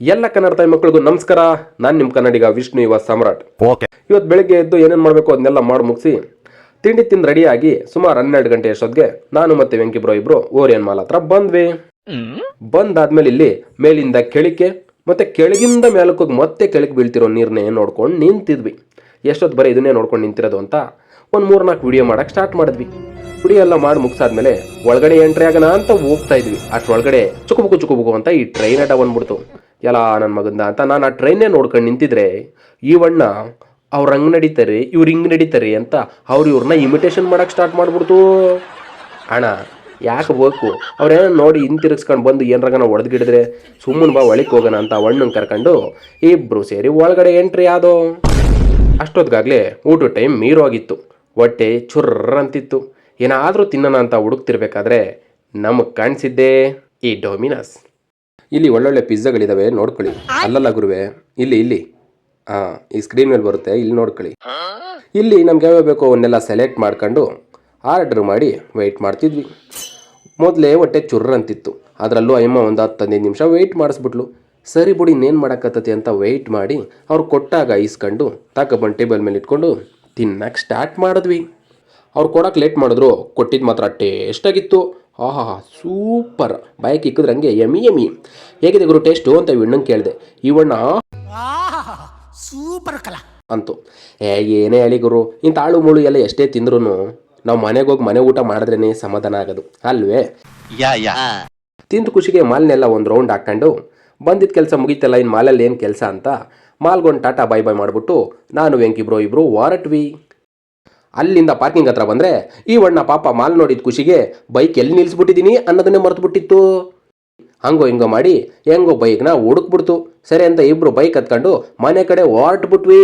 ಎಲ್ಲ ಕನ್ನಡ ತಾಯಿ ಮಕ್ಕಳಿಗೂ ನಮಸ್ಕಾರ. ನಾನು ನಿಮ್ಮ ಕನ್ನಡಿಗ ವಿಷ್ಣು ಯುವ ಸಾಮ್ರಾಟ್. ಇವತ್ತು ಬೆಳಿಗ್ಗೆ ಎದ್ದು ಏನೇನು ಮಾಡಬೇಕು ಅದನ್ನೆಲ್ಲ ಮಾಡಿ ಮುಗಿಸಿ ತಿಂಡಿ ತಿಂದು ರೆಡಿಯಾಗಿ ಸುಮಾರು 12 ಗಂಟೆ ಅಷ್ಟೊತ್ತಿಗೆ ನಾನು ಮತ್ತೆ ವೆಂಕಿ ಬ್ರೋ ಇಬ್ರು ಓರಿಯನ್ ಮಾಲ್ ಹತ್ರ ಬಂದ್ವಿ. ಬಂದಾದ್ಮೇಲೆ ಇಲ್ಲಿ ಮೇಲಿಂದ ಕೆಳಕ್ಕೆ ಮತ್ತೆ ಕೆಳಗಿಂದ ಮೇಲಕ್ಕೆ ಹೋಗಿ ಮತ್ತೆ ಕೆಳಗೆ ಬೀಳ್ತಿರೋ ನೀರನ್ನೇ ನೋಡ್ಕೊಂಡು ನಿಂತಿದ್ವಿ. ಎಷ್ಟೊತ್ತು ಬರೀ ಇದನ್ನೇ ನೋಡ್ಕೊಂಡು ನಿಂತಿರೋದು ಅಂತ ಒಂದು 3-4 ವಿಡಿಯೋ ಮಾಡಕ್ಕೆ ಸ್ಟಾರ್ಟ್ ಮಾಡಿದ್ವಿ. ವಿಡಿಯೋ ಎಲ್ಲ ಮಾಡಿ ಮುಗಿಸಾದ್ಮೇಲೆ ಒಳಗಡೆ ಎಂಟ್ರಿ ಆಗೋಣ ಅಂತ ಹೋಗ್ತಾ ಇದ್ವಿ. ಅಷ್ಟೊಳಗಡೆ ಚುಕುಬುಕು ಅಂತ ಈ ಟ್ರೈನ್ ಅಡ್ಡ ಬಂದ್ಬಿಡ್ತು. ಎಲ್ಲ ನನ್ನ ಮಗಂದ ಅಂತ ನಾನು ಆ ಟ್ರೈನ್ನೇ ನೋಡ್ಕೊಂಡು ನಿಂತಿದ್ರೆ ಈ ವಣ್ಣ ಅವ್ರು ಹಂಗೆ ನಡೀತಾರೆ ಇವ್ರು ಹಿಂಗೆ ನಡೀತಾರೆ ಅಂತ ಇವ್ರನ್ನ ಇಮಿಟೇಷನ್ ಮಾಡಕ್ಕೆ ಸ್ಟಾರ್ಟ್ ಮಾಡ್ಬಿಡ್ತು. ಅಣ್ಣ ಯಾಕೆ ಬೇಕು ಅವ್ರೇನೋ ನೋಡಿ ಹಿಂತಿರುಗಿಸ್ಕೊಂಡು ಬಂದು ಏನರಾಗನ ಹೊಡೆದ್ಗಿಡಿದ್ರೆ ಸುಮ್ಮನೆ ಬಾ ಒಳಗೆ ಹೋಗೋಣ ಅಂತ ಒಣ್ಣನ್ನು ಕರ್ಕೊಂಡು ಇಬ್ಬರು ಸೇರಿ ಒಳಗಡೆ ಎಂಟ್ರಿ ಆದೋ. ಅಷ್ಟೊತ್ತಿಗಾಗಲೇ ಊಟ ಟೈಮ್ ಮೀರೋಗಿತ್ತು. ಹೊಟ್ಟೆ ಚುರ್ರ ಅಂತಿತ್ತು. ಏನಾದರೂ ತಿನ್ನೋಣ ಅಂತ ಹುಡುಕ್ತಿರ್ಬೇಕಾದ್ರೆ ನಮಗೆ ಕಾಣಿಸಿದ್ದೆ ಈ ಡೊಮಿನಸ್. ಇಲ್ಲಿ ಒಳ್ಳೊಳ್ಳೆ ಪಿಜ್ಜಾಗಳಿದ್ದಾವೆ ನೋಡ್ಕೊಳ್ಳಿ. ಅಲ್ಲಲ್ಲ ಗುರುವೆ, ಇಲ್ಲಿ ಈ ಸ್ಕ್ರೀನ್ ಮೇಲೆ ಬರುತ್ತೆ, ಇಲ್ಲಿ ನೋಡ್ಕೊಳ್ಳಿ. ಇಲ್ಲಿ ನಮ್ಗೆ ಯಾವ್ಯಾವ ಬೇಕೋ ಅವನ್ನೆಲ್ಲ ಸೆಲೆಕ್ಟ್ ಮಾಡ್ಕೊಂಡು ಆರ್ಡರ್ ಮಾಡಿ ವೆಯ್ಟ್ ಮಾಡ್ತಿದ್ವಿ. ಮೊದಲೇ ಹೊಟ್ಟೆ ಚುರ್ರ ಅಂತಿತ್ತು. ಅದರಲ್ಲೂ ಅಮ್ಮ ಒಂದು 10-15 ನಿಮಿಷ ವೆಯ್ಟ್ ಮಾಡಿಸ್ಬಿಟ್ಲು. ಸರಿ ಬಿಡಿ ಇನ್ನೇನು ಮಾಡೋಕ್ಕತ್ತತಿ ಅಂತ ವೆಯ್ಟ್ ಮಾಡಿ ಅವ್ರು ಕೊಟ್ಟಾಗ ಇಸ್ಕೊಂಡು ತಾಕೊಬಂದು ಟೇಬಲ್ ಮೇಲೆ ಇಟ್ಕೊಂಡು ತಿನ್ನಕ್ಕೆ ಸ್ಟಾರ್ಟ್ ಮಾಡಿದ್ವಿ. ಅವ್ರು ಕೊಡೋಕೆ ಲೇಟ್ ಮಾಡಿದ್ರು, ಕೊಟ್ಟಿದ್ದು ಮಾತ್ರ ಟೇಸ್ಟಾಗಿತ್ತು. ಆಹಾ ಸೂಪರ್, ಬಾಯಕ್ಕೆ ಇಕ್ಕಿದ್ರೆ ಹಂಗೆ ಯಮಿ. ಹೇಗಿದೆ ಗುರು ಟೇಸ್ಟು ಅಂತ ಇವಣ್ಣಂಗೆ ಕೇಳಿದೆ. ಇವಣ್ಣ ಸೂಪರ್ ಕಲ ಅಂತು. ಏನೇ ಹೇಳಿ ಗುರು, ಇಂಥ ಆಳು ಮುಳು ಎಲ್ಲ ಎಷ್ಟೇ ತಿಂದ್ರೂ ನಾವು ಮನೆಗೆ ಹೋಗಿ ಮನೆ ಊಟ ಮಾಡಿದ್ರೇ ಸಮಾಧಾನ ಆಗೋದು ಅಲ್ವೇ? ತಿಂದು ಖುಷಿಗೆ ಮಾಲ್ನೆಲ್ಲ ಒಂದು ರೌಂಡ್ ಹಾಕ್ಕೊಂಡು ಬಂದಿದ್ದ ಕೆಲಸ ಮುಗೀತಲ್ಲ, ಇನ್ನು ಮಾಲಲ್ಲಿ ಏನು ಕೆಲಸ ಅಂತ ಮಾಲ್ಗೊಂಡು ಟಾಟಾ ಬಾಯ್ ಮಾಡಿಬಿಟ್ಟು ನಾನು ವೆಂಕಿ ಬ್ರೋ ಇಬ್ರು ಹೊರಟ್ವಿ. ಅಲ್ಲಿಂದ ಪಾರ್ಕಿಂಗ್ ಹತ್ರ ಬಂದರೆ ಈ ವಣ್ಣ ಪಾಪ ಮಾಲ್ ನೋಡಿದ ಖುಷಿಗೆ ಬೈಕ್ ಎಲ್ಲಿ ನಿಲ್ಲಿಸ್ಬಿಟ್ಟಿದ್ದೀನಿ ಅನ್ನೋದನ್ನೇ ಮರೆತುಬಿಟ್ಟಿತ್ತು. ಹಂಗೋ ಹಿಂಗೋ ಮಾಡಿ ಹೆಂಗೋ ಬೈಕ್ನ ಹುಡುಕ್ಬಿಡ್ತು. ಸರಿ ಅಂತ ಇಬ್ಬರು ಬೈಕ್ ಹತ್ಕೊಂಡು ಮನೆ ಕಡೆ ಹೊರಟ್ಬಿಟ್ವಿ.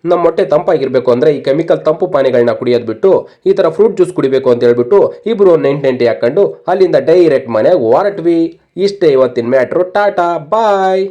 ನಮ್ಮ ಹೊಟ್ಟೆ ತಂಪಾಗಿರಬೇಕು ಅಂದರೆ ಈ ಕೆಮಿಕಲ್ ತಂಪು ಪಾನೀಯಗಳನ್ನ ಕುಡಿಯೋದು ಬಿಟ್ಟು ಈ ಥರ ಫ್ರೂಟ್ ಜ್ಯೂಸ್ ಕುಡಿಬೇಕು ಅಂತ ಹೇಳ್ಬಿಟ್ಟು ಇಬ್ಬರು 9 ಹಾಕ್ಕೊಂಡು ಅಲ್ಲಿಂದ ಡೈರೆಕ್ಟ್ ಮನೆಗೆ ಹೊರಟ್ವಿ. ಇಷ್ಟೇ ಇವತ್ತಿನ ಮ್ಯಾಟ್ರು. ಟಾಟಾ ಬಾಯ್.